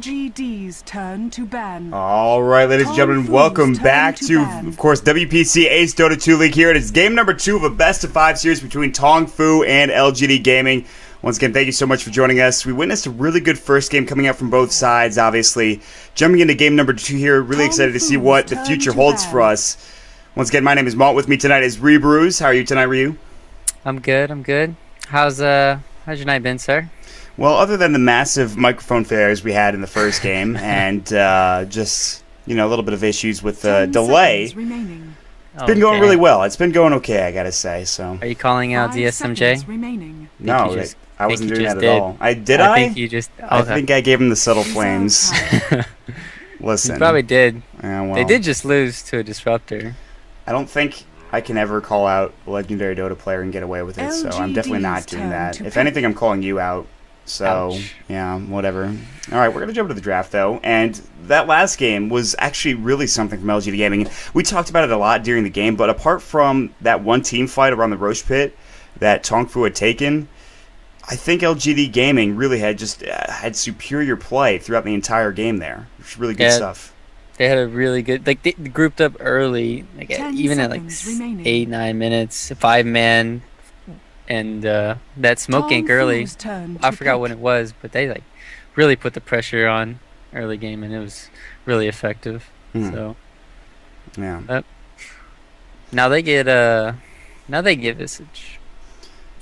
LGD's turn to ban. All right, ladies and gentlemen, welcome back to, of course, WPC Ace Dota 2 League here. It is game number 2 of a best-of-5 series between Tongfu and LGD Gaming. Once again, thank you so much for joining us. We witnessed a really good first game coming out from both sides, obviously. Jumping into game number 2 here, really excited to see what the future holds for us. Once again, my name is Malt. With me tonight is Rebrews. How are you tonight, Ryu? I'm good. How's your night been, sir? Well, other than the massive microphone failures we had in the first game, and just, you know, a little bit of issues with the delay, it's been going really well. It's been going okay, I gotta say. So, are you calling out DSMJ? No, I wasn't doing that at all. I think you just. Okay. I think I gave him the subtle flames. Listen, you probably did. Well, they did just lose to a disruptor. I don't think I can ever call out a legendary Dota player and get away with it, so I'm definitely not doing that. If anything, I'm calling you out. So, yeah, whatever. All right, we're going to jump to the draft, though. And that last game was actually really something from LGD Gaming. We talked about it a lot during the game, but apart from that one team fight around the Roche Pit that Tongfu had taken, I think LGD Gaming really had had superior play throughout the entire game there. It was really good stuff. They had a really good, like, they grouped up early, like even at like 8-9 minutes, 5-man. And that smoke gank early, I forgot when it was, but they like really put the pressure on early game, and it was really effective. So yeah. Now they get Visage.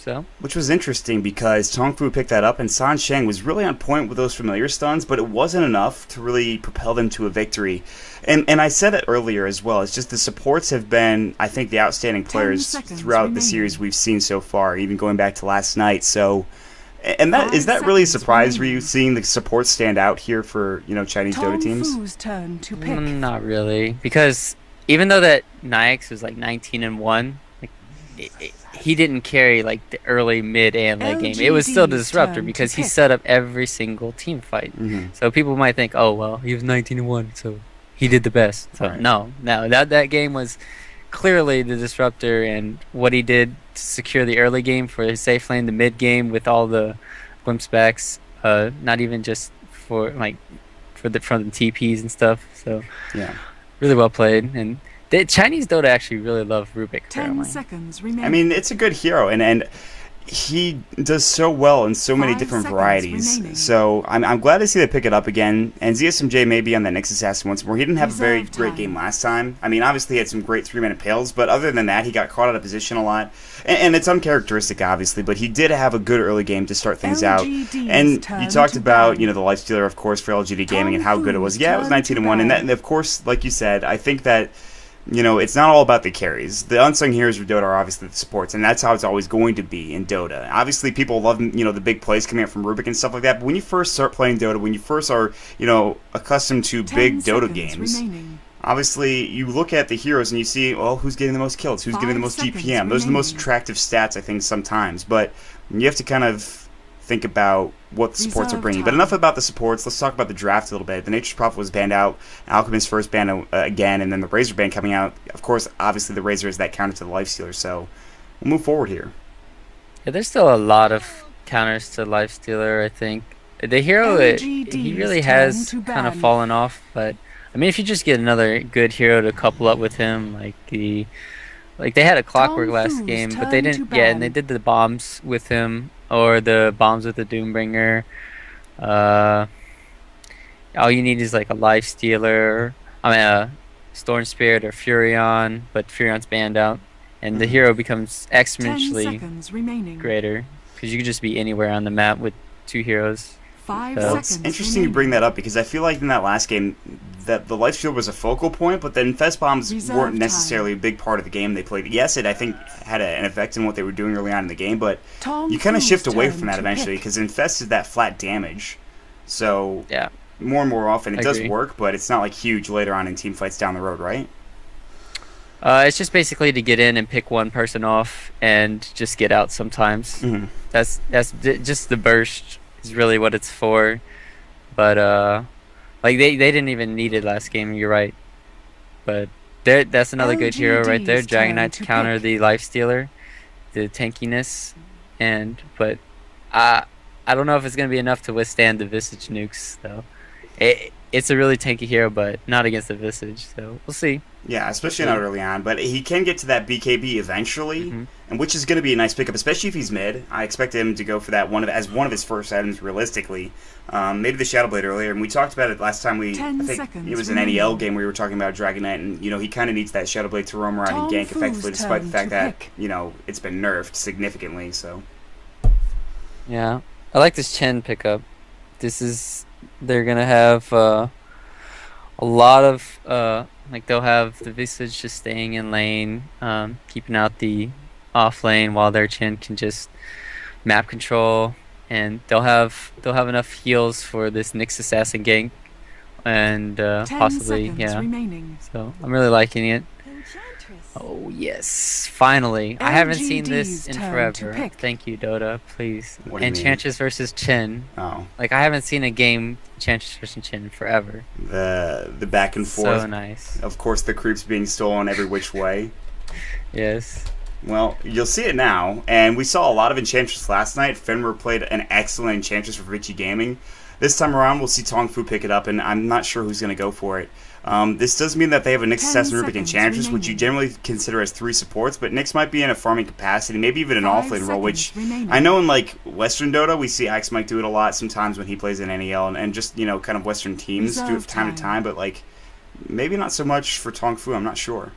So, which was interesting because Tongfu picked that up, and San Sheng was really on point with those familiar stuns, but it wasn't enough to really propel them to a victory. And I said it earlier as well, it's just the supports have been, I think, the outstanding players throughout the series we've seen so far, even going back to last night. So, and that is that really a surprise for you, seeing the supports stand out here for, you know, Chinese Dota teams? Not really, because even though that Nyx was like 19-1, like he didn't carry like the early, mid, and late game. It was still the disruptor because he set up every single team fight. So people might think, oh well, he was 19-1, so he did the best. So no, that game was clearly the disruptor, and what he did to secure the early game for his safe lane, the mid game with all the glimpse backs, not even just for like from the TPs and stuff. So yeah, really well played. And the Chinese Dota actually really love Rubik. 10 seconds remaining. I mean, it's a good hero, and he does so well in so many different varieties. So I'm glad to see they pick it up again. And ZSMJ may be on that next assassin once more. He didn't have a very great game last time. I mean, obviously he had some great 3-minute pales, but other than that, he got caught out of position a lot. And it's uncharacteristic, obviously, but he did have a good early game to start things out. And you talked about, you know, the lifestealer, of course, for LGD Gaming and how good it was. Yeah, it was 19-1, and that, and of course, like you said, I think that, you know, it's not all about the carries. The unsung heroes of Dota are obviously the supports, and that's how it's always going to be in Dota. Obviously, people love, you know, the big plays coming out from Rubik and stuff like that, but when you first start playing Dota, when you first are, you know, accustomed to big Dota games, obviously, you look at the heroes and you see, well, who's getting the most kills, who's getting the most GPM. Those are the most attractive stats, I think, sometimes, but you have to kind of think about what the supports are bringing. But enough about the supports. Let's talk about the draft a little bit. The Nature's Prophet was banned out. Alchemist first banned again, and then the Razor ban coming out. Of course, obviously the Razor is that counter to the Lifestealer, so we'll move forward here. Yeah, there's still a lot of counters to Lifestealer, I think. The hero, he really has kind of fallen off, but I mean, if you just get another good hero to couple up with him, like they had a Clockwork last game, but they didn't. Yeah, and they did the bombs with him, or the bombs with the Doombringer. All you need is like a Lifestealer, a Storm Spirit or Furion, but Furion's banned out, and the hero becomes exponentially greater because you can just be anywhere on the map with 2 heroes. Well, it's interesting you bring that up because I feel like in that last game that the Lifestealer was a focal point, but then Fest Bombs weren't necessarily a big part of the game they played. Yes, it I think had an effect in what they were doing early on in the game, but you kind of shift away from that eventually because Infest is that flat damage. So yeah, more and more often it does work, but it's not like huge later on in team fights down the road, right? It's just basically to get in and pick one person off and just get out sometimes. That's just the burst is really what it's for, but like they didn't even need it last game. You're right, but that's another good hero right there. Dragon Knight to counter the Lifestealer, the tankiness, but I don't know if it's gonna be enough to withstand the Visage nukes though. It's a really tanky hero, but not against the Visage, so we'll see. Yeah, especially not early on, but he can get to that BKB eventually, and which is going to be a nice pickup, especially if he's mid. I expect him to go for that as one of his first items realistically. Maybe the Shadow Blade earlier, and we talked about it last time. I think it was an NEL game we were talking about Dragon Knight, and he kind of needs that Shadow Blade to roam around and gank effectively, despite the fact that it's been nerfed significantly. So yeah, I like this Chen pickup. They're gonna have a lot of they'll have the Visage just staying in lane, keeping out the off lane while their Chen can just map control, and they'll have enough heals for this Nyx assassin gank, and possibly remaining. So I'm really liking it. Oh yes, finally! I haven't seen this in forever. Thank you, DotA. Please. Enchantress versus Chen. Oh. Like I haven't seen a game Enchantress versus Chen in forever. The back and forth. So nice. Of course, the creeps being stolen every which way. Yes. Well, you'll see it now, and we saw a lot of Enchantress last night. Fenrir played an excellent Enchantress for Vichy Gaming. This time around, we'll see Tongfu pick it up, and I'm not sure who's going to go for it. This does mean that they have a Nyx Assassin Rubik Enchantress, which you generally consider as 3 supports, but Nyx might be in a farming capacity, maybe even an off-lane role, which I know in like Western Dota, we see Axe Mike do it a lot sometimes when he plays in NEL, and just, kind of Western teams do it from time to time, but like, maybe not so much for Tongfu, I'm not sure.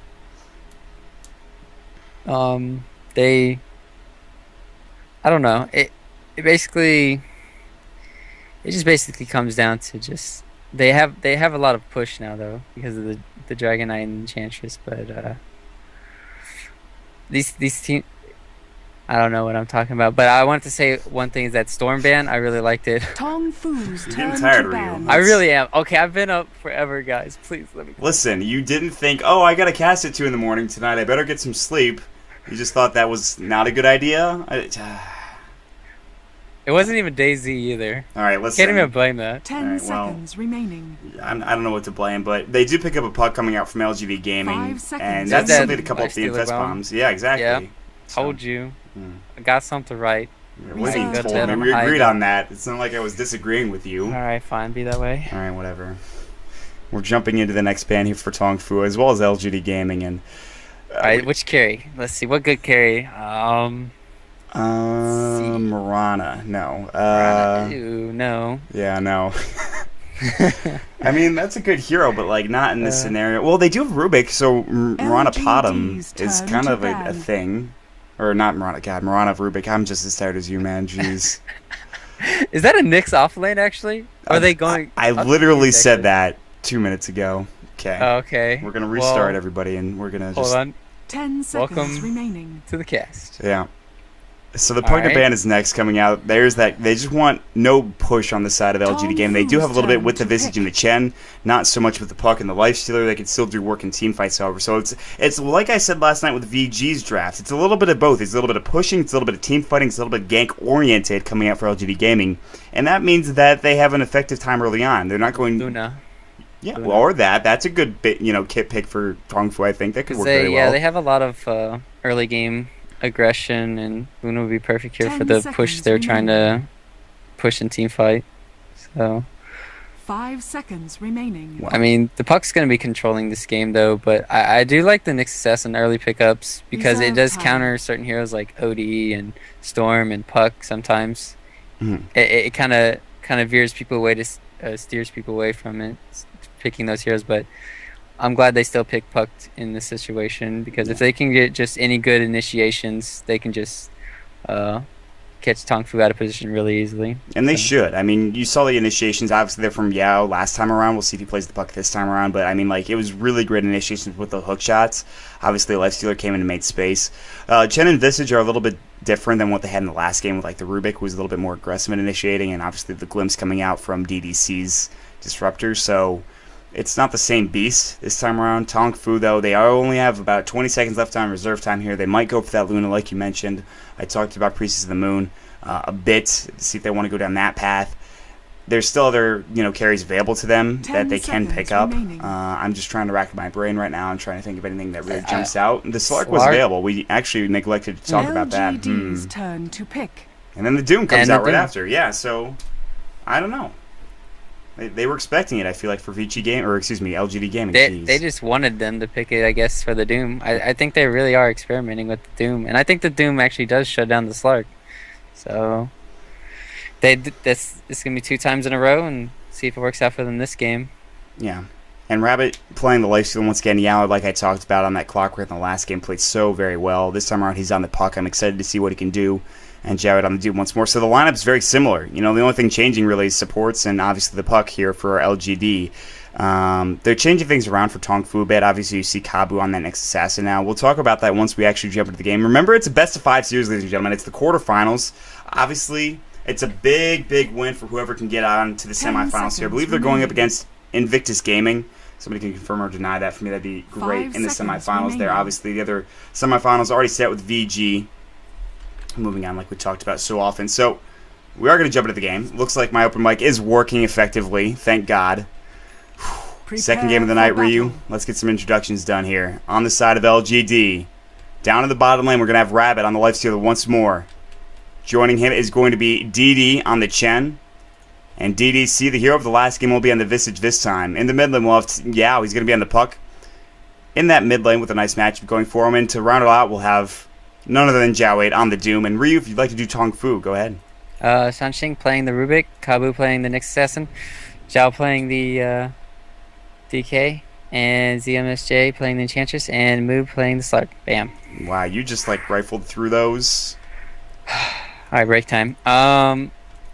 I don't know. It just basically comes down to just they have a lot of push now though because of the Dragon Knight and Enchantress, but these team, I don't know what I'm talking about, but I wanted to say one thing is that Storm ban, I really liked it. Tongfu's getting tired of you. I really am. Okay, I've been up forever, guys. Please let me. Listen, you didn't think, oh, I gotta cast at 2 in the morning tonight. I better get some sleep. You just thought that was not a good idea. It wasn't even DayZ either. All right, listen. Can't even blame that. 10 seconds remaining. I don't know what to blame, but they do pick up a puck coming out from LGD Gaming, 5 seconds. and that's That something to couple up the infest bombs. Yeah, exactly. Yeah, told you. I got something right. It wasn't you told me. We agreed on that. It's not like I was disagreeing with you. All right, fine. Be that way. All right, whatever. We're jumping into the next ban here for Tongfu, as well as LGD Gaming, and. All right, which carry? Let's see. What good carry? Marana. No. Ew, no. Yeah, no. I mean, that's a good hero, but like not in this scenario. Well, they do have Rubik, so Marana Potom is kind of a thing. Or not Marana. God, Marana of Rubik. I'm just as tired as you, man. Jeez. Is that a Nyx off lane, actually? Are they going... I literally said that 2 minutes ago. Okay. Okay. We're going to restart everybody, and we're going to just... Hold on. 10 seconds remaining To the cast. Yeah. So the partner ban is next coming out. There's that. They just want no push on the side of LGD game. They do have a little bit with the Visage and the Chen, not so much with the Puck and the Lifestealer. They can still do work in team fights, however. So it's like I said last night with VG's draft. It's a little bit of both. It's a little bit of pushing. It's a little bit of team fighting. It's a little bit gank oriented coming out for LGD gaming, and that means that they have an effective time early on. They're not going. Luna. Yeah, Luna. Or that. That's a good bit, kit pick for Tongfu. I think that could work very well. Yeah, they have a lot of early game aggression, and Luna would be perfect here for the push they're trying to push in team fight. So 5 seconds remaining. I mean, the Puck's going to be controlling this game though, but I do like the Nyx Assassin early pickups because it does counter certain heroes like OD and Storm and Puck sometimes. It kind of veers people away to steers people away from it, picking those heroes, but I'm glad they still pick Puck in this situation because if they can get just any good initiations, they can just catch Tongfu out of position really easily. And they should. I mean, you saw the initiations. Obviously, they're from Yao last time around. We'll see if he plays the Puck this time around. But, I mean, like, it was really great initiations with the hook shots. Obviously, Lifestealer came in and made space. Chen and Visage are a little bit different than what they had in the last game with, like, the Rubik, who was a little bit more aggressive in initiating. And, obviously, the Glimpse coming out from DDC's Disruptor. So it's not the same beast this time around. Tongfu, though, they only have about 20 seconds left on reserve time here. They might go for that Luna, like you mentioned. I talked about Priestess of the Moon a bit to see if they want to go down that path. There's still other carries available to them that they can pick up. I'm just trying to rack my brain right now. I'm trying to think of anything that really jumps out. The Slark was available. We actually neglected to talk about that. LGD's turn to pick. And then the Doom comes out right after. Yeah, so I don't know. They were expecting it, I feel like, for VG Game, or excuse me, LGD Gaming. They just wanted them to pick it, I guess, for the Doom. I think they really are experimenting with the Doom, and I think the Doom actually does shut down the Slark. So this is gonna be 2 times in a row, and see if it works out for them this game. Yeah. And Rabbit playing the lifesteal once again. Yao, like I talked about on that Clockwork in the last game, played so very well. This time around, he's on the puck. I'm excited to see what he can do. And Jared on the Doom once more. So the lineup's very similar. You know, the only thing changing really is supports and obviously the puck here for LGD. They're changing things around for Tongfu a bit. Obviously, you see Kabu on that next assassin now. We'll talk about that once we actually jump into the game. Remember, it's a best-of-5 series, ladies and gentlemen. It's the quarterfinals. Obviously, it's a big, big win for whoever can get on to the semifinals here. I believe they're going up against Invictus Gaming. Somebody can confirm or deny that for me. That'd be great in the semifinals there. Obviously, the other semifinals already set with VG. Moving on like we talked about so often. So, we are going to jump into the game. Looks like my open mic is working effectively. Thank God. Second game of the night, Ryu. Let's get some introductions done here. On the side of LGD. Down in the bottom lane, we're going to have Rabbit on the lifestealer once more. Joining him is going to be DD on the Chen. And DDC, the hero of the last game, will be on the Visage this time. In the mid lane, we'll have Yao. He's going to be on the puck. In that mid lane with a nice matchup going for him. And to round it out, we'll have none other than Jiao 8 on the Doom. And Ryu, if you'd like to do Tongfu, go ahead. Sanxing playing the Rubik, Kabu playing the Nyx Assassin, Zhao playing the DK, and ZMSJ playing the Enchantress, and Moob playing the Slark. Bam. Wow, you just like rifled through those. Alright, break time. I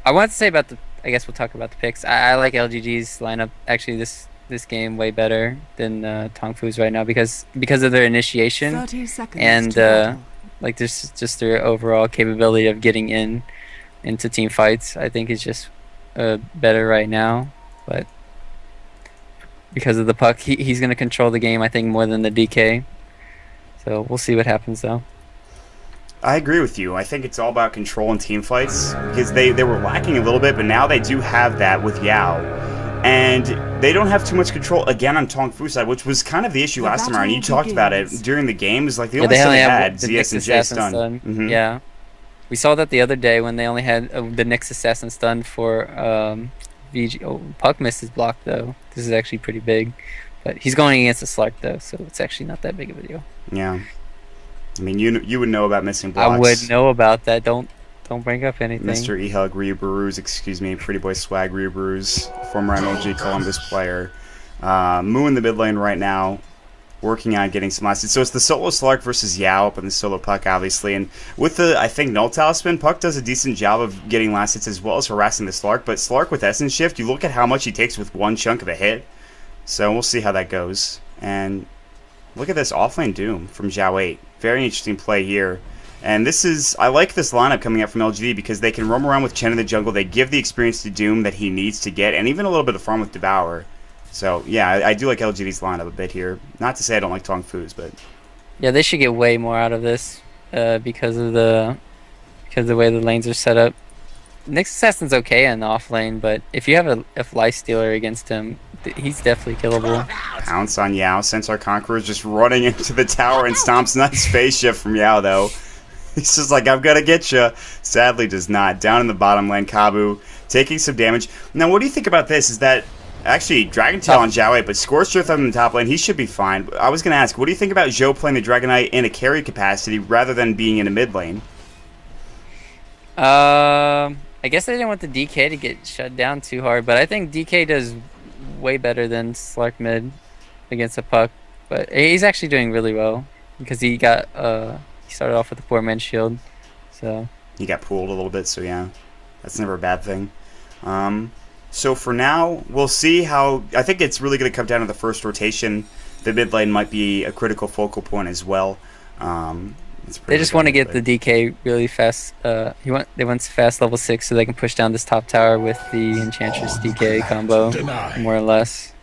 wanted to say about the, I guess we'll talk about the picks. I like LGG's lineup, actually this game way better than Tongfu's right now because of their initiation and like there's just their overall capability of getting into team fights. I think is just better right now, but because of the puck, he's going to control the game, I think, more than the DK. So we'll see what happens though. I agree with you. I think it's all about control in team fights because they were lacking a little bit, but now they do have that with Yao. And they don't have too much control, again, on Tongfu's side, which was kind of the issue last time around. You talked about it during the game. Is like the only thing they had ZS and J stun. Mm-hmm. Yeah. We saw that the other day when they only had the Nyx Assassin stun for VG. Oh, puck missed his block, though. This is actually pretty big. But he's going against the Slark, though, so it's actually not that big of a deal. Yeah. I mean, you would know about missing blocks. I would know about that. Don't bring up anything. Mr. E-Hug Ryu Baruz, excuse me, Pretty Boy Swag Ryu Baruz, former MLG Columbus player. Moo in the mid lane right now, working on getting some last hits. So it's the solo Slark versus Yao up in the solo puck, obviously. And with the, I think, Null Talisman, Puck does a decent job of getting last hits as well as harassing the Slark. But Slark with Essence Shift, you look at how much he takes with one chunk of a hit. So we'll see how that goes. And look at this offlane Doom from Jiao 8. Very interesting play here. And this is, I like this lineup coming out from LGD because they can roam around with Chen in the jungle. They give the experience to Doom that he needs to get, and even a little bit of farm with Devour. So, yeah, I do like LGD's lineup a bit here. Not to say I don't like Tongfu's, but... Yeah, they should get way more out of this because of the way the lanes are set up. Nyx Assassin's okay in the off lane, but if you have a lifestealer against him, he's definitely killable. Pounce on Yao. Centaur Conqueror is just running into the tower and stomps. Nice face shift from Yao, though. He's just like, I'm gonna get you. Sadly does not. Down in the bottom lane, Kabu taking some damage. Now, what do you think about this? Is that actually Dragon Tail on Jiao 8, but Scorched Earth up in the top lane, he should be fine. I was gonna ask, what do you think about Zhou playing the Dragonite in a carry capacity rather than being in a mid lane? I guess they didn't want the DK to get shut down too hard, but I think DK does way better than Slark mid against a puck. But he's actually doing really well because he got he started off with a 4-man shield, so he got pooled a little bit. So yeah, that's never a bad thing. So for now, we'll see how. I think it's really going to come down to the first rotation. The mid lane might be a critical focal point as well. They just want to get the DK really fast. They want fast level 6 so they can push down this top tower with the Enchantress DK combo, more or less.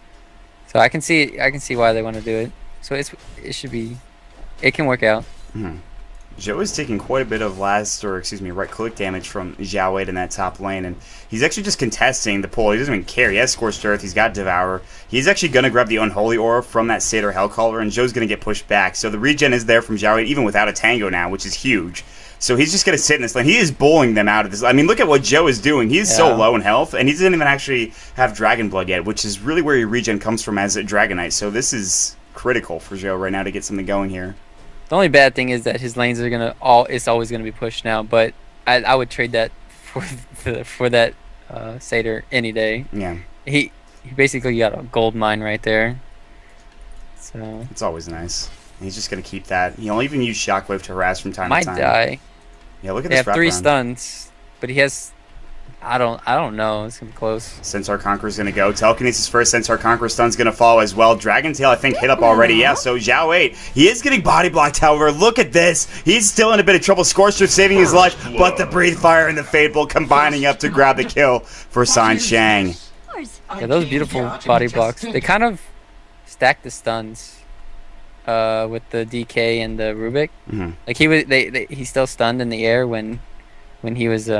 So I can see why they want to do it. So it can work out. Mm-hmm. Zhou is taking quite a bit of right click damage from Xiao Wei in that top lane, and he's actually just contesting the pull. He doesn't even care. He has Scorched Earth. He's got Devour. He's actually going to grab the Unholy Aura from that Satyr Hellcaller, and Zhou's going to get pushed back. So the regen is there from Xiao Wei, even without a Tango now, which is huge. So he's just going to sit in this lane. He is bullying them out of this. I mean, look at what Zhou is doing. He's so low in health, and he doesn't even actually have Dragon Blood yet, which is really where your regen comes from as a Dragonite. So this is critical for Zhou right now to get something going here. The only bad thing is that his lanes are it's always gonna be pushed now. But I would trade that for that Satyr any day. Yeah. He basically got a gold mine right there. So it's always nice. And he's just gonna keep that. He'll even use Shockwave to harass from time to time. Might die. Yeah, look at they this. They have 3 stuns, but he has. I don't know. It's gonna be close. Centaur Conqueror's gonna go. Telekinesis first. Centaur Conqueror stun's gonna fall as well. Dragon Tail, I think, hit up already. Yeah, so Xiao Wei, he is getting body blocked, however. Look at this. He's still in a bit of trouble. Scorcher saving his life, but the Breathe Fire and the Fade Bolt combining up to grab the kill for San Shang. Yeah, those beautiful body blocks. They kind of stack the stuns with the DK and the Rubik. Mm-hmm. Like he's still stunned in the air when he was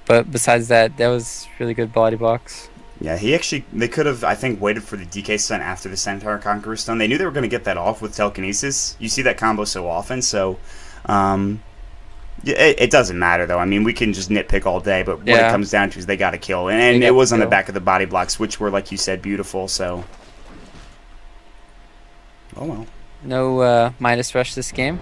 But besides that, that was really good body blocks. Yeah, they could have, I think, waited for the DK stun after the Centaur Conqueror stun. They knew they were going to get that off with Telekinesis. You see that combo so often, so it doesn't matter, though. I mean, we can just nitpick all day, but what it comes down to is they got to kill. And it was on the back of the body blocks, which were, like you said, beautiful, so... Oh, well. No Midas Rush this game.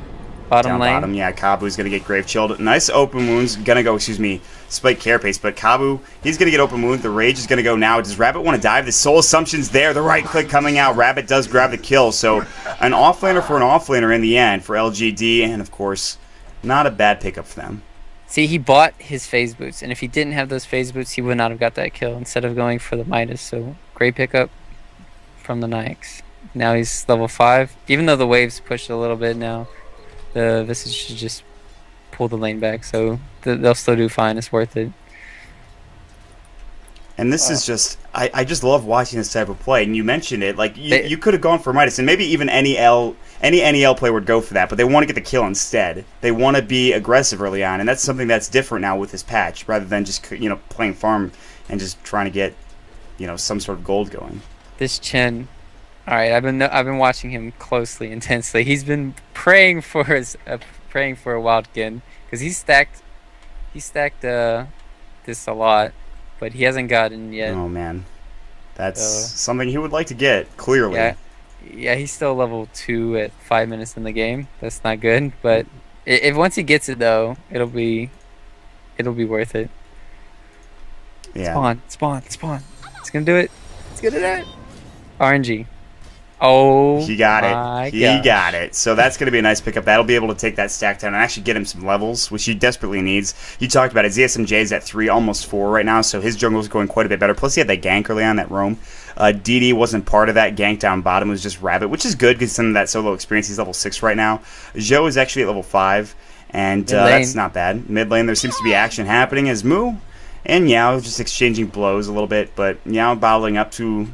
Bottom lane. Bottom, yeah, Kabu's going to get Grave Chilled. Nice open wounds. Going to go, Spike Carapace. But Kabu, he's going to get open wound. The Rage is going to go now. Does Rabbit want to dive? The Soul Assumption's there. The right click coming out. Rabbit does grab the kill. So an offlaner for an offlaner in the end for LGD. And, of course, not a bad pickup for them. See, he bought his phase boots. And if he didn't have those phase boots, he would not have got that kill instead of going for the Midas. So great pickup from the Nyx. Now he's level 5. Even though the waves pushed a little bit now. The Visage should just pull the lane back, so they'll still do fine. It's worth it. And this is just, I just love watching this type of play. And you mentioned it, like you could have gone for Midas, and maybe even any NEL player would go for that, but they want to get the kill instead. They want to be aggressive early on, and that's something that's different now with this patch, rather than just playing farm and just trying to get some sort of gold going. This Chen. All right, I've been watching him closely, intensely. He's been praying for a Wildkin because he stacked this a lot, but he hasn't gotten yet. Oh man, that's something he would like to get clearly. Yeah, he's still level 2 at 5 minutes in the game. That's not good, but if once he gets it though, it'll be worth it. Yeah. Spawn. It's gonna do it. It's gonna do it. RNG. Oh, he got it. He got it. So that's going to be a nice pickup. That'll be able to take that stack down and actually get him some levels, which he desperately needs. You talked about it. ZSMJ is at 3, almost 4 right now, so his jungle is going quite a bit better. Plus, he had that gank early on, that roam. DD wasn't part of that. Gank down bottom was just Rabbit, which is good because some of that solo experience. He's level 6 right now. Zhou is actually at level 5, and that's not bad. Mid lane, there seems to be action happening as Moo and Yao just exchanging blows a little bit, but Yao bottling up to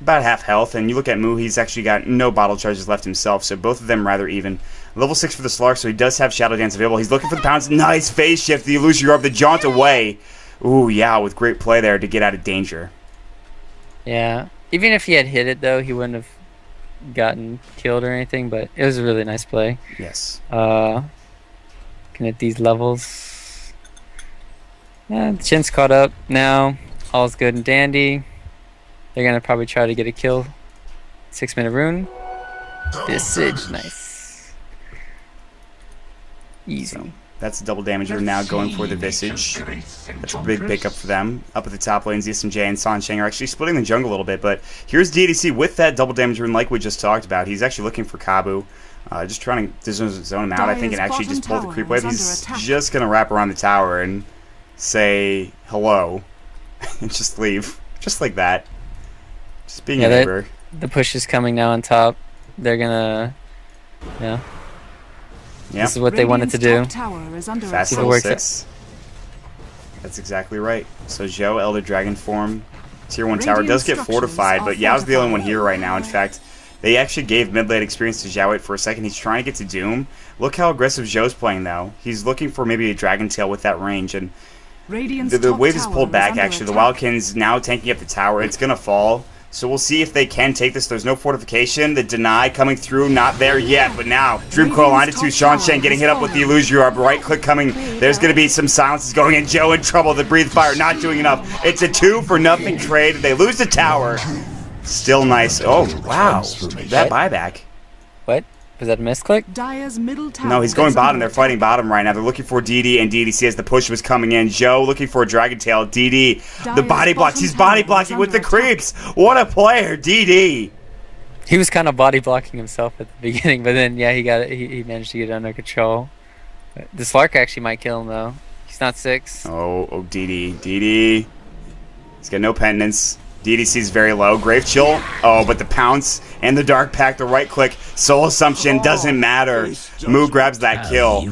about half health, and you look at Moo, he's actually got no bottle charges left himself, so both of them rather even. Level 6 for the Slark, so he does have Shadow Dance available. He's looking for the pounds. Nice phase shift, the Illusion Orb, the jaunt away. Ooh, yeah, with great play there to get out of danger. Yeah, even if he had hit it, though, he wouldn't have gotten killed or anything, but it was a really nice play. Yes. Looking at these levels. Yeah, the Chin's caught up now. All's good and dandy. They're going to probably try to get a kill. 6-minute rune. Visage, nice. Easy. So, that's a double damager now going for the Visage. That's a big pickup for them. Up at the top lane, ZSMJ and San Shang are actually splitting the jungle a little bit, but here's DDC with that double damage rune like we just talked about. He's actually looking for Kabu. Just trying to zone him out, I think, and actually just pull the creep wave. He's just going to wrap around the tower and say hello and just leave. Just like that. Just being a neighbor. The push is coming now on top. They're gonna, This is what they wanted to do. Fast level 6. That's exactly right. So Zhou, Elder Dragon form, Tier 1 tower does get fortified, but Yao's the only one here right now. In fact, They actually gave mid-lane experience to Xiao for a second. He's trying to get to Doom. Look how aggressive Zhou's playing, though. He's looking for maybe a Dragon Tail with that range, and the wave is pulled back, actually. The Wildkins now tanking up the tower. It's going to fall. So we'll see if they can take this. There's no fortification. The deny coming through, not there yet. But now, Dream Coil onto 2. Sean Shen getting hit up with the illusion orb. Right click coming. There's going to be some silences going in. Zhou in trouble. The breathe fire not doing enough. It's a 2-for-nothing trade. They lose the tower. Still nice. Oh, wow. That buyback. What? Was that a misclick? Dire's middle tower. No, he's going bottom. They're fighting bottom right now. They're looking for DD, and DD sees the push was coming in. Zhou looking for a Dragon Tail. DD, the body blocks. He's body blocking with the creeps. What a player, DD. He was kind of body blocking himself at the beginning, but then, yeah, he managed to get it under control. The Slark actually might kill him, though. He's not 6. Oh, DD. He's got no pendants. DDC's very low. Grave Chill. Oh, but the pounce and the Dark Pact, the right click, Soul Assumption, doesn't matter. Moo grabs that kill.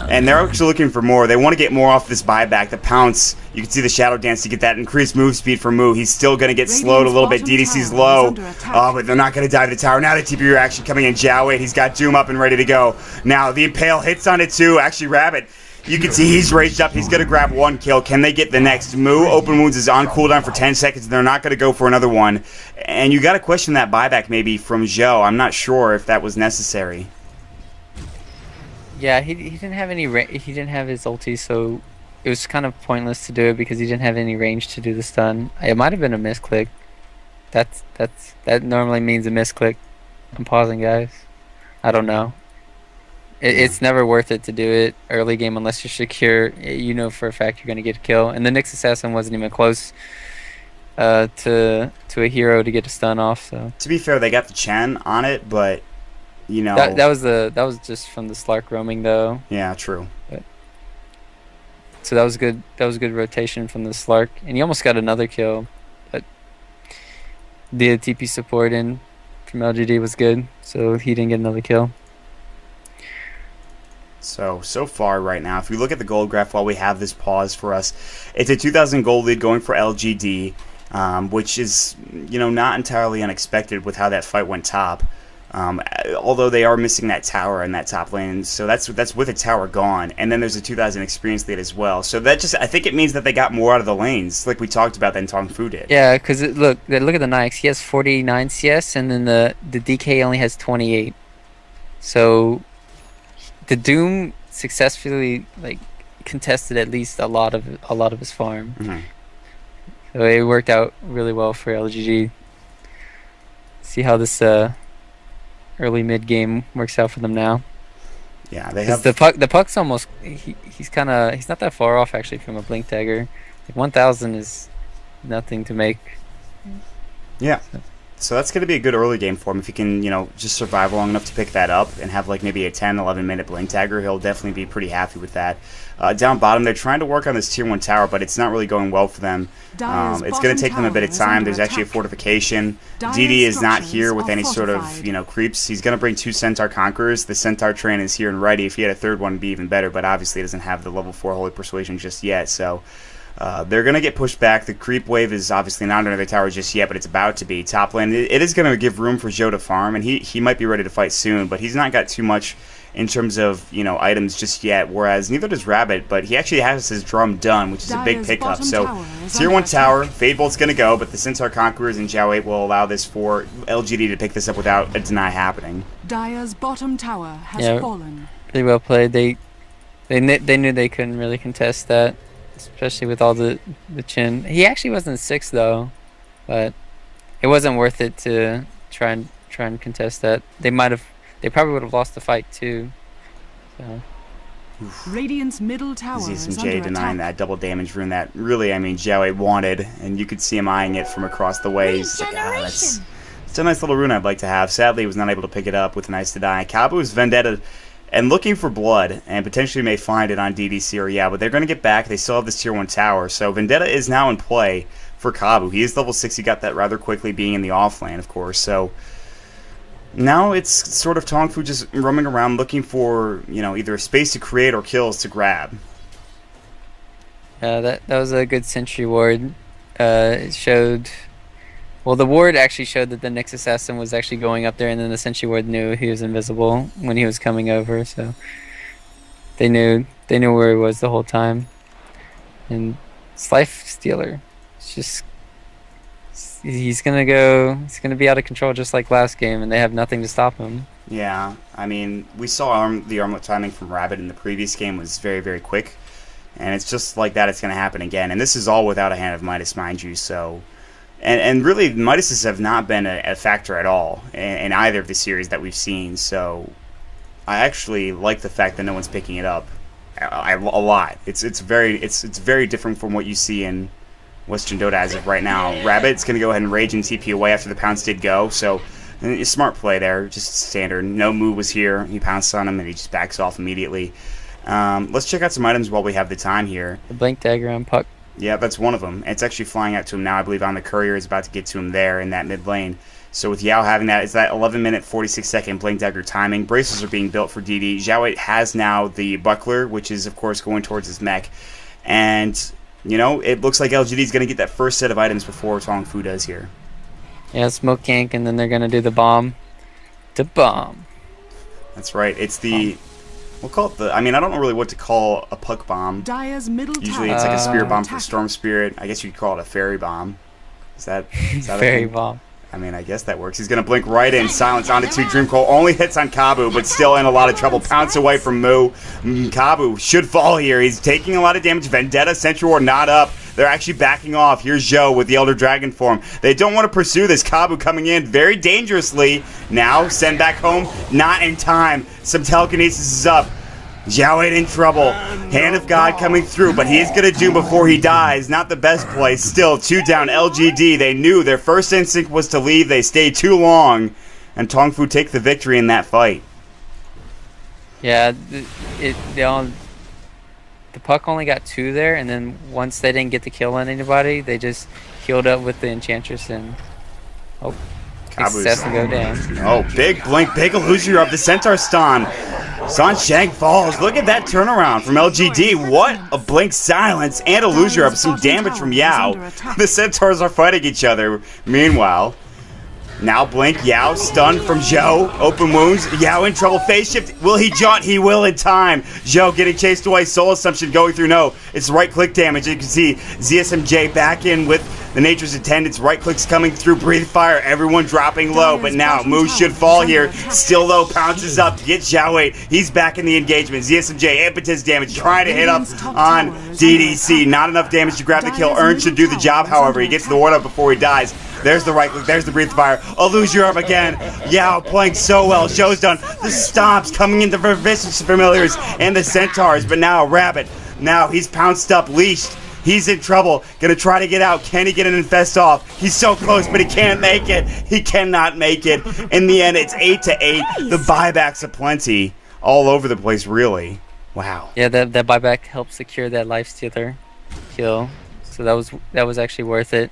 And they're actually looking for more. They want to get more off this buyback. The pounce, you can see the Shadow Dance to get that increased move speed for Moo. He's still going to get slowed a little bit. DDC's low. Oh, but they're not going to dive the tower. Now the TP reaction coming in. Xiao, he's got Doom up and ready to go. Now the Impale hits on it too. Actually, Rabbit. You can see he's raged up. He's going to grab 1 kill. Can they get the next? Moo, Open Wounds is on cooldown for 10 seconds. They're not going to go for another one. And you got to question that buyback maybe from Zhou. I'm not sure if that was necessary. Yeah, he didn't have any he didn't have his ulti, so it was kind of pointless to do it because he didn't have any range to do the stun. It might have been a misclick. That normally means a misclick. I'm pausing, guys. I don't know. It's never worth it to do it early game unless you're secure. You know for a fact you're going to get a kill. And the Nyx Assassin wasn't even close to a hero to get a stun off. So to be fair, they got the Chen on it, but you know that was just from the Slark roaming though. Yeah, true. So that was good. That was good rotation from the Slark, and he almost got another kill. But the TP support in from LGD was good, so he didn't get another kill. So far right now, if we look at the gold graph while we have this pause for us, it's a 2,000 gold lead going for LGD, which is, you know, not entirely unexpected with how that fight went top. Although they are missing that tower in that top lane, so that's with a tower gone, and then there's a 2,000 experience lead as well. So that just, I think it means that they got more out of the lanes, like we talked about than Tongfu did. Yeah, because look at the Nyx. He has 49 CS, and then the DK only has 28. So the Doom successfully contested at least a lot of his farm. Mm-hmm. So it worked out really well for LGD. See how this early mid game works out for them now. Yeah, they have the puck's almost he's not that far off actually from a blink dagger. 1,000 is nothing to make. Yeah. So that's going to be a good early game for him if he can, you know, just survive long enough to pick that up and have like maybe a 10-11 minute blink dagger. He'll definitely be pretty happy with that. Down bottom, they're trying to work on this tier 1 tower, but it's not really going well for them. It's going to take them a bit of time. There's actually a fortification. DD is not here with any sort of, you know, creeps. He's going to bring 2 Centaur Conquerors. The Centaur train is here and ready. If he had a third one, it'd be even better, but obviously he doesn't have the level 4 Holy Persuasion just yet, so they're going to get pushed back. The creep wave is obviously not under the tower just yet, but it's about to be. Top lane, it is going to give room for Zhou to farm, and he might be ready to fight soon, but he's not got too much in terms of, you know, items just yet, whereas neither does Rabbit, but he actually has his drum done, which is a big pickup. So tier 1 tower, Fade Bolt's going to go, but the Centaur Conquerors and Xiao will allow this for LGD to pick this up without a deny happening. Dire's bottom tower has fallen. Pretty well played. They knew they couldn't really contest that, especially with all the chin. He actually wasn't 6 though, but it wasn't worth it to try and contest that. They probably would have lost the fight too. So. Radiant's middle tower is some under Jay denying attack. that double damage rune that really, I mean, Xiao wanted, and you could see him eyeing it from across the way. He's like, that's a nice little rune I'd like to have. Sadly, he was not able to pick it up with a nice to die. Kabu's Vendetta and looking for blood, and potentially may find it on DDC or but they're going to get back. They still have this tier 1 tower, so Vendetta is now in play for Kabu. He is level 6. He got that rather quickly, being in the off lane, of course. So now it's sort of Tongfu just roaming around looking for, you know, either a space to create or kills to grab. That was a good sentry ward. It showed Well, the ward actually showed that the Nyx assassin was actually going up there, and then the sentry ward knew he was invisible when he was coming over, so they knew where he was the whole time. And it's Life Stealer. It's just he's gonna be out of control just like last game, and they have nothing to stop him. Yeah, I mean, we saw the armlet timing from Rabbit in the previous game was very, very quick, and it's just like that. It's gonna happen again, and this is all without a Hand of Midas, mind you. So. And really, Midases have not been a factor at all in either of the series that we've seen. So I actually like the fact that no one's picking it up a lot. It's very different from what you see in Western Dota as of right now. Rabbit's going to go ahead and rage and TP away after the pounce did go. So a smart play there, just standard. No move was here. He pounced on him and he just backs off immediately. Let's check out some items while we have the time here. The Blink Dagger on Puck. Yeah, that's one of them. It's actually flying out to him now. I believe on the courier is about to get to him there in that mid lane. So with Yao having that, it's that 11-minute, 46-second Blink Dagger timing. Braces are being built for DD. Xiao has now the Buckler, which is, of course, going towards his mech. And, you know, it looks like LGD is going to get that first set of items before Tongfu does here. Yeah, smoke gank, and then they're going to do the bomb. The bomb. That's right. It's the... We'll call it the... I mean, I don't know really what to call a puck bomb. Dire's middle Usually it's like a spear bomb for Storm Spirit. I guess you'd call it a fairy bomb. Is that fairy bomb? I mean, I guess that works. He's going to blink right in. Silence onto 2. Dreamcoil only hits on Kabu, but still in a lot of trouble. Pounce away from Mu. Kabu should fall here. He's taking a lot of damage. Vendetta, Sentry Ward not up. They're actually backing off. Here's Zhou with the Elder Dragon form. They don't want to pursue this. Kabu coming in very dangerously. Now, send back home. Not in time. Some telekinesis is up. Xiao in trouble. Hand of God coming through, but he's going to doom before he dies. Not the best play. Still, 2 down. LGD, they knew their first instinct was to leave. They stayed too long. And Tongfu take the victory in that fight. Yeah, the Puck only got 2 there, and then once they didn't get the kill on anybody, they just healed up with the Enchantress and... Oh, success to go down. Oh, big blink, big illusion of the Centaur stun. San Shang falls. Look at that turnaround from LGD. What a blink silence and illusion of some damage from Yao. The Centaurs are fighting each other. Meanwhile, now blink, Yao stunned from Zhou. Open wounds, Yao in trouble. Phase shift. Will he jaunt? He will in time. Zhou getting chased away. Soul Assumption going through. No, it's right click damage. You can see ZSMJ back in with the Nature's Attendants. Right clicks coming through. Breathe fire. Everyone dropping low. But now Mu should fall here. Still low. Pounces up. Get Xiao. He's back in the engagement. ZSMJ impetus damage. Trying to hit up on DDC. Not enough damage to grab the kill. Ern should do the job, however. He gets the ward up before he dies. There's the right click. There's the breathe fire. Illusion up again. Yao playing so well. Show's done. The stomps coming into the vicious familiars and the centaurs. But now Rabbit. Now he's pounced up, leashed. He's in trouble. Gonna try to get out. Can he get an infest off? He's so close, but he can't make it. He cannot make it. In the end, it's 8-8. The buybacks aplenty all over the place, really. Wow. Yeah, that buyback helped secure that life stealer kill. So that was actually worth it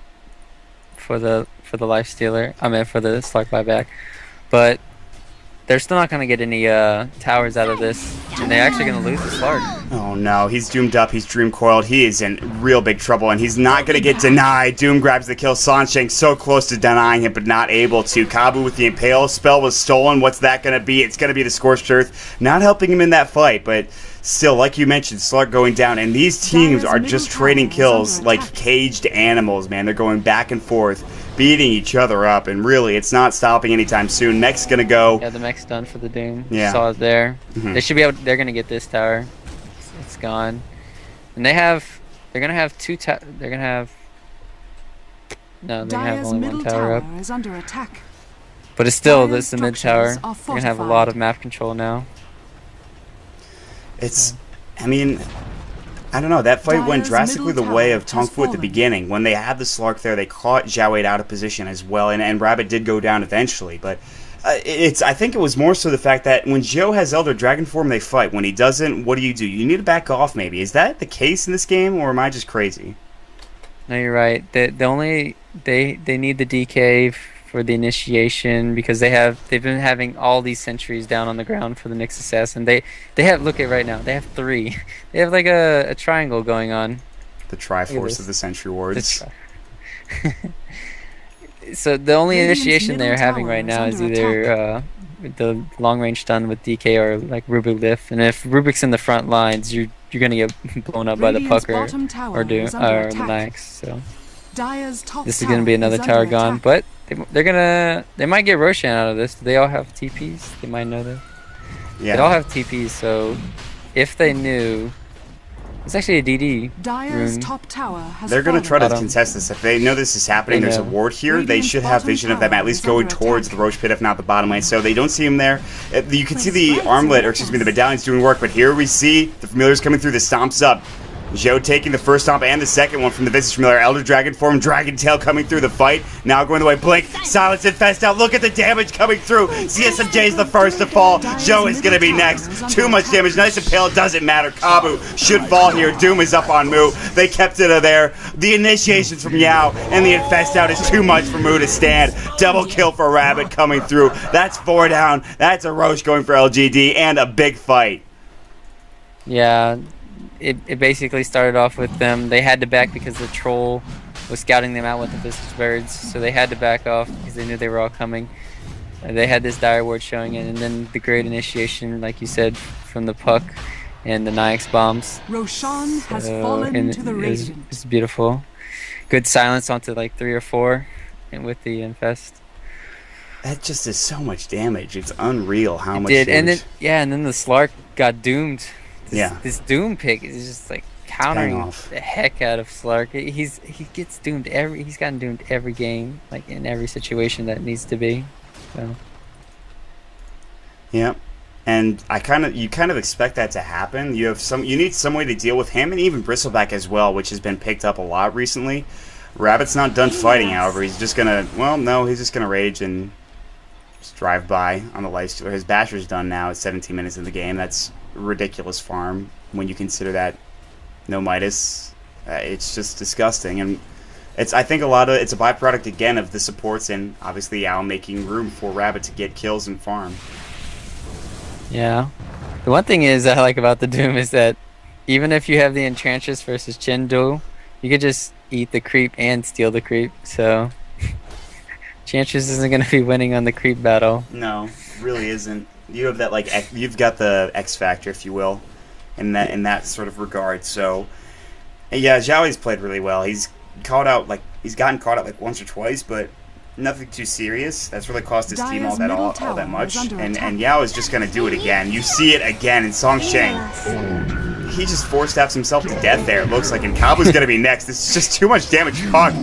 for the life stealer. I mean, for the Slark buyback. But they're still not going to get any towers out of this, and they're actually going to lose the Slark. Oh no, he's doomed up, he's dream coiled, he is in real big trouble, and he's not going to get denied. Doom grabs the kill, Sansheng so close to denying him, but not able to. Kabu with the Impale spell was stolen. What's that going to be? It's going to be the Scorched Earth, not helping him in that fight, but still, like you mentioned, Slark going down, and these teams are just trading kills like caged animals, man. They're going back and forth, beating each other up, and really, it's not stopping anytime soon. Mech's gonna go. Yeah, the mech's done for the Doom. Yeah. Saw it there. They should be able. They're gonna get this tower. It's gone, and they're gonna have 2 they're gonna have. No, they're gonna have only 1 tower up. Is under attack. But it's still this the mid tower. They're gonna have a lot of map control now. It's, I mean, I don't know. That fight went drastically the way of Tongfu at the beginning. When they had the Slark there, they caught Xiao out of position as well, and Rabbit did go down eventually. But I think it was more so the fact that when Zhou has Elder Dragon form, they fight. When he doesn't, what do? You need to back off, maybe. Is that the case in this game, or am I just crazy? No, you're right. They need the DK for the initiation, because they've been having all these sentries down on the ground for the Nyx assassin. They have, look at right now, they have 3. They have like a triangle going on. The Triforce of the Sentry Wards. So the only Radiant's initiation they're middle having tower right now is is under either the long range stun with DK or like Rubik lift, and if Rubik's in the front lines, you're gonna get blown up by the Radiant's Pucker bottom tower or is under the attack. Nyx. So Dire's top this is gonna be tower another is tower under gone, attack. but they might get Roshan out of this. Do they all have TPs? They might know that. Yeah. They all have TPs, so if they knew, it's actually a DD. Dire's rune. top tower has They're going to try fallen. to contest this. If they know this is happening, there's a ward here, they should have vision of them at least going towards the Roche pit, if not the bottom lane. So they don't see him there. You can see the armlet, or excuse me, the medallion's doing work, but here we see the familiars coming through, the stomps up. Zhou taking the first stomp and the second one from the Visage Familiar. Elder Dragon form, Dragon Tail coming through the fight. Now going the way, Blink, Silence Infest out. Look at the damage coming through. CSMJ's the first to fall. Zhou is going to be next. Too much damage. Nice and pale, doesn't matter. Kabu should fall here. Doom is up on Mu. They kept it there. The initiations from Yao and the Infest out is too much for Mu to stand. Double kill for Rabbit coming through. That's 4 down. That's a Roche going for LGD and a big fight. Yeah. It basically started off with them. They had to back because the troll was scouting them out with the Visage Birds, so they had to back off because they knew they were all coming. They had this dire ward showing it, and then the great initiation, like you said, from the Puck and the Nyx bombs. Roshan has fallen to the Radiant. It's beautiful. Good silence onto like 3 or 4, and with the Infest. That just is so much damage. It's unreal how much damage. damage. And then the Slark got doomed. This Doom pick is just like countering the heck out of Slark. He gets doomed he's gotten doomed every game, like in every situation that needs to be. So. Yeah, and you kind of expect that to happen. You need some way to deal with him, and even Bristleback as well, which has been picked up a lot recently. Rabbit's not done fighting, however. He's just gonna he's just gonna rage and just drive by on the lifestealer. His Basher's done now. It's 17 minutes in the game. That's ridiculous farm when you consider that no Midas. It's just disgusting, and I think it's a byproduct again of the supports and obviously Yao making room for Rabbit to get kills and farm. Yeah, the one thing is I like about the Doom is that even if you have the Enchantress versus Chen duel, you could just eat the creep and steal the creep. So Enchantress isn't going to be winning on the creep battle. No, it really isn't. You have that you've got the X factor, if you will, in that sort of regard. So, yeah, Zhao played really well. He's gotten caught out like once or twice, but nothing too serious. That's really cost his team all that much. And Yao is just gonna do it again. You see it again in Songsheng. He just force-taps himself to death there, it looks like, and Kabu's gonna be next. This is just too much damage. Puck,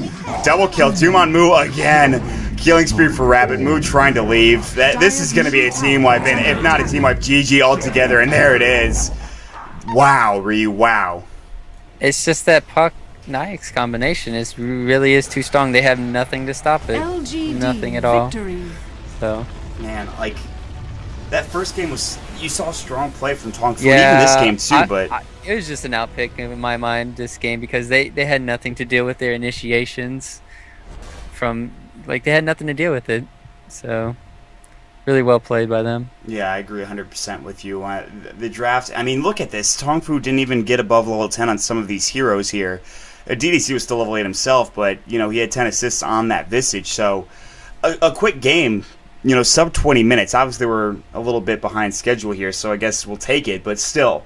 double kill, Doom on Mu again. Killing spree for Rabbit. Mu trying to leave. This is going to be a team wipe, and if not a team wipe, GG altogether. And there it is. Wow, Ryu, wow. It's just that Puck Nyx combination really is too strong. They have nothing to stop it. LGD nothing at all. Victory. So man, like that first game you saw strong play from Tongfu. Yeah, even this game too, but it was just an outpick in my mind this game because they had nothing to deal with their initiations from. Like, they had nothing to deal with it, so really well played by them. Yeah, I agree 100% with you. The draft, I mean, look at this. Tongfu didn't even get above level 10 on some of these heroes here. DDC was still level 8 himself, but, he had 10 assists on that Visage, so a quick game, sub 20 minutes. Obviously, we're a little bit behind schedule here, so I guess we'll take it, but still,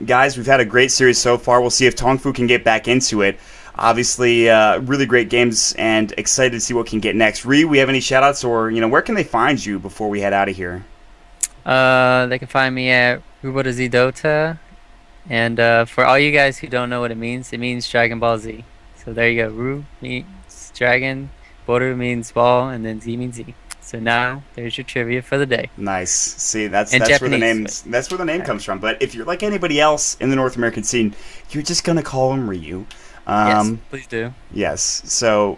guys, we've had a great series so far. We'll see if Tongfu can get back into it. Obviously, really great games and excited to see what can get next. Ree, we have any shout-outs or, where can they find you before we head out of here? They can find me at DotA. And for all you guys who don't know what it means Dragon Ball Z. So there you go. Ru means dragon, Boru means ball, and then Z means Z. So now there's your trivia for the day. Nice. See, that's where the name comes from. But if you're like anybody else in the North American scene, you're just gonna call him Ryu. Yes, please do. Yes. So,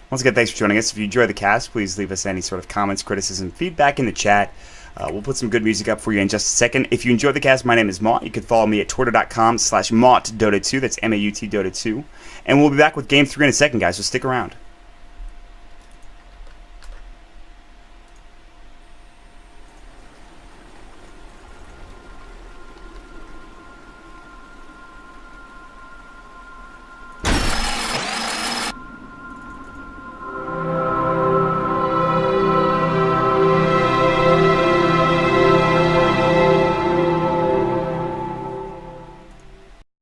once again, thanks for joining us. If you enjoy the cast, please leave us any sort of comments, criticism, feedback in the chat. We'll put some good music up for you in just a second. If you enjoyed the cast, my name is Maut. You can follow me at twitter.com/MautDota2. That's MAUT Dota2. And we'll be back with Game 3 in a second, guys, so stick around.